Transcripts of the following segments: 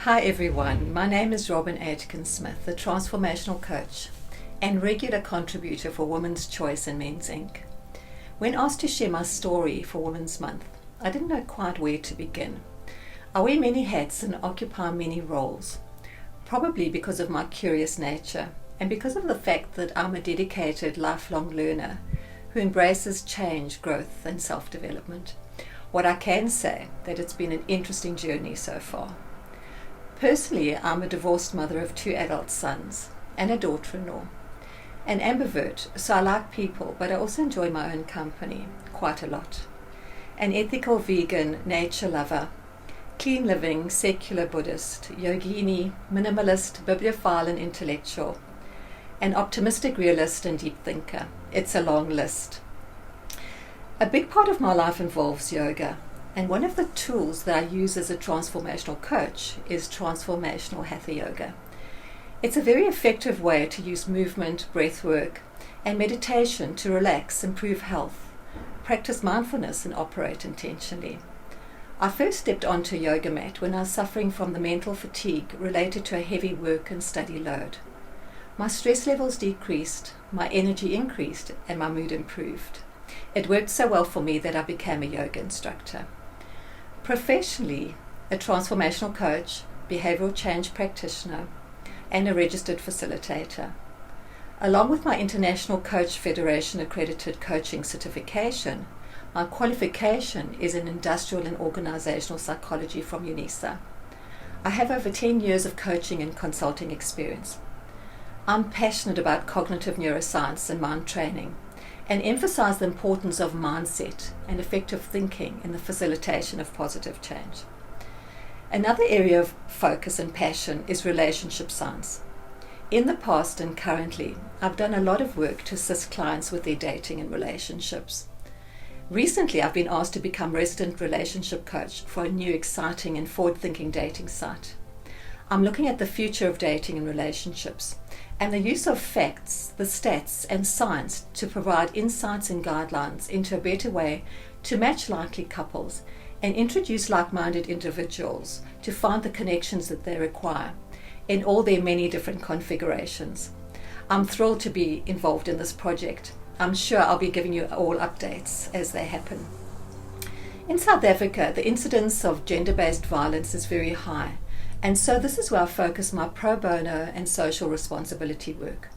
Hi everyone, my name is Robyn Aitken Smith, the transformational coach and regular contributor for Women's Choice and Men's Inc. When asked to share my story for Women's Month, I didn't know quite where to begin. I wear many hats and occupy many roles, probably because of my curious nature and because of the fact that I'm a dedicated lifelong learner who embraces change, growth and self-development. What I can say that it's been an interesting journey so far. Personally, I'm a divorced mother of 2 adult sons and a daughter-in-law. An ambivert, so I like people, but I also enjoy my own company quite a lot. An ethical vegan, nature lover, clean living, secular Buddhist, yogini, minimalist, bibliophile and intellectual. An optimistic realist and deep thinker. It's a long list. A big part of my life involves yoga. And one of the tools that I use as a transformational coach is transformational hatha yoga. It's a very effective way to use movement, breath work, and meditation to relax, improve health, practice mindfulness, and operate intentionally. I first stepped onto a yoga mat when I was suffering from the mental fatigue related to a heavy work and study load. My stress levels decreased, my energy increased, and my mood improved. It worked so well for me that I became a yoga instructor. Professionally, a transformational coach, behavioral change practitioner, and a registered facilitator. Along with my International Coach Federation accredited coaching certification, my qualification is in industrial and organizational psychology from UNISA. I have over 10 years of coaching and consulting experience. I'm passionate about cognitive neuroscience and mind training, and emphasize the importance of mindset and effective thinking in the facilitation of positive change. Another area of focus and passion is relationship science. In the past and currently, I've done a lot of work to assist clients with their dating and relationships. Recently, I've been asked to become resident relationship coach for a new, exciting and forward-thinking dating site. I'm looking at the future of dating and relationships and the use of facts, the stats and science to provide insights and guidelines into a better way to match likely couples and introduce like-minded individuals to find the connections that they require in all their many different configurations. I'm thrilled to be involved in this project. I'm sure I'll be giving you all updates as they happen. In South Africa, the incidence of gender-based violence is very high. And so this is where I focus my pro bono and social responsibility work.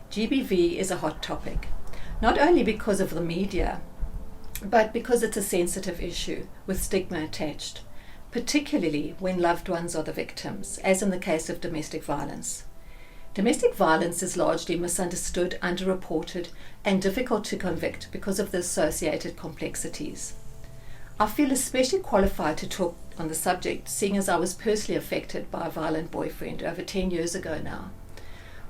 GBV is a hot topic, not only because of the media, but because it's a sensitive issue with stigma attached, particularly when loved ones are the victims, as in the case of domestic violence. Domestic violence is largely misunderstood, underreported, and difficult to convict because of the associated complexities. I feel especially qualified to talk on the subject, seeing as I was personally affected by a violent boyfriend over 10 years ago now.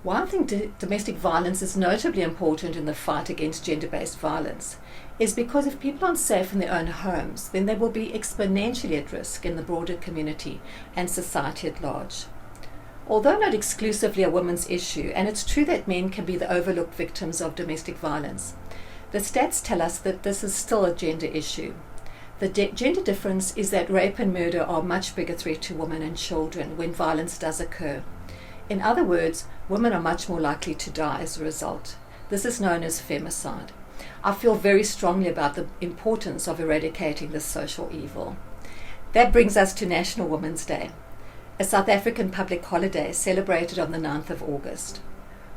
Why I think domestic violence is notably important in the fight against gender-based violence is because if people aren't safe in their own homes, then they will be exponentially at risk in the broader community and society at large. Although not exclusively a women's issue, and it's true that men can be the overlooked victims of domestic violence, the stats tell us that this is still a gender issue. The gender difference is that rape and murder are a much bigger threat to women and children when violence does occur. In other words, women are much more likely to die as a result. This is known as femicide. I feel very strongly about the importance of eradicating this social evil. That brings us to National Women's Day, a South African public holiday celebrated on the 9th of August.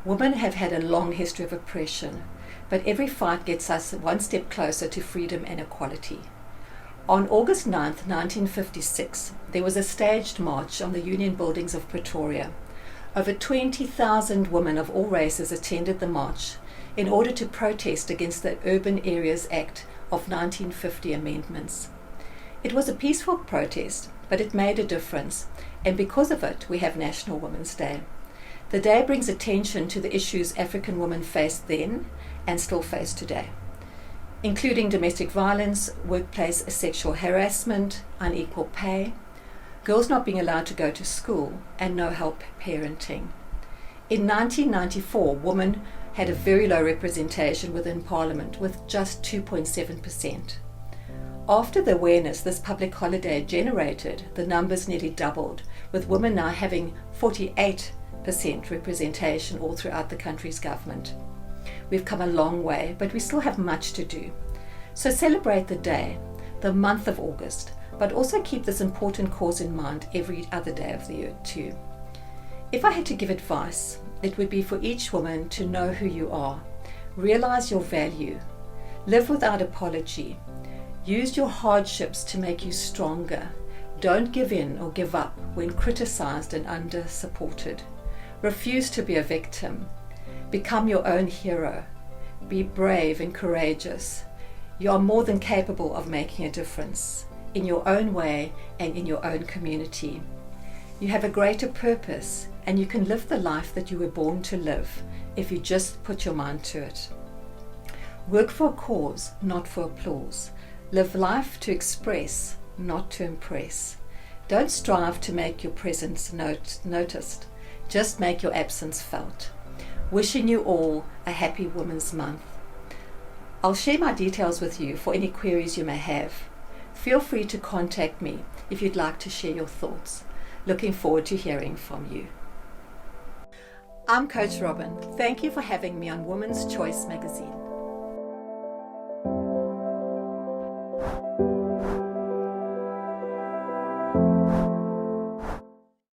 Women have had a long history of oppression, but every fight gets us one step closer to freedom and equality. On August 9, 1956, there was a staged march on the Union buildings of Pretoria. Over 20,000 women of all races attended the march in order to protest against the Urban Areas Act of 1950 amendments. It was a peaceful protest, but it made a difference, and because of it, we have National Women's Day. The day brings attention to the issues African women faced then and still face today, including domestic violence, workplace sexual harassment, unequal pay, girls not being allowed to go to school, and no help parenting. In 1994, women had a very low representation within Parliament with just 2.7%. After the awareness this public holiday generated, the numbers nearly doubled, with women now having 48% representation all throughout the country's government. We've come a long way, but we still have much to do. So celebrate the day, the month of August, but also keep this important cause in mind every other day of the year too. If I had to give advice, it would be for each woman to know who you are, realize your value, live without apology, use your hardships to make you stronger, don't give in or give up when criticized and under-supported, refuse to be a victim, become your own hero, be brave and courageous. You are more than capable of making a difference in your own way and in your own community. You have a greater purpose, and you can live the life that you were born to live if you just put your mind to it. Work for a cause, not for applause. Live life to express, not to impress. Don't strive to make your presence noticed. Just make your absence felt. Wishing you all a happy Women's Month. I'll share my details with you for any queries you may have. Feel free to contact me if you'd like to share your thoughts. Looking forward to hearing from you. I'm Coach Robyn. Thank you for having me on Women's Choice magazine.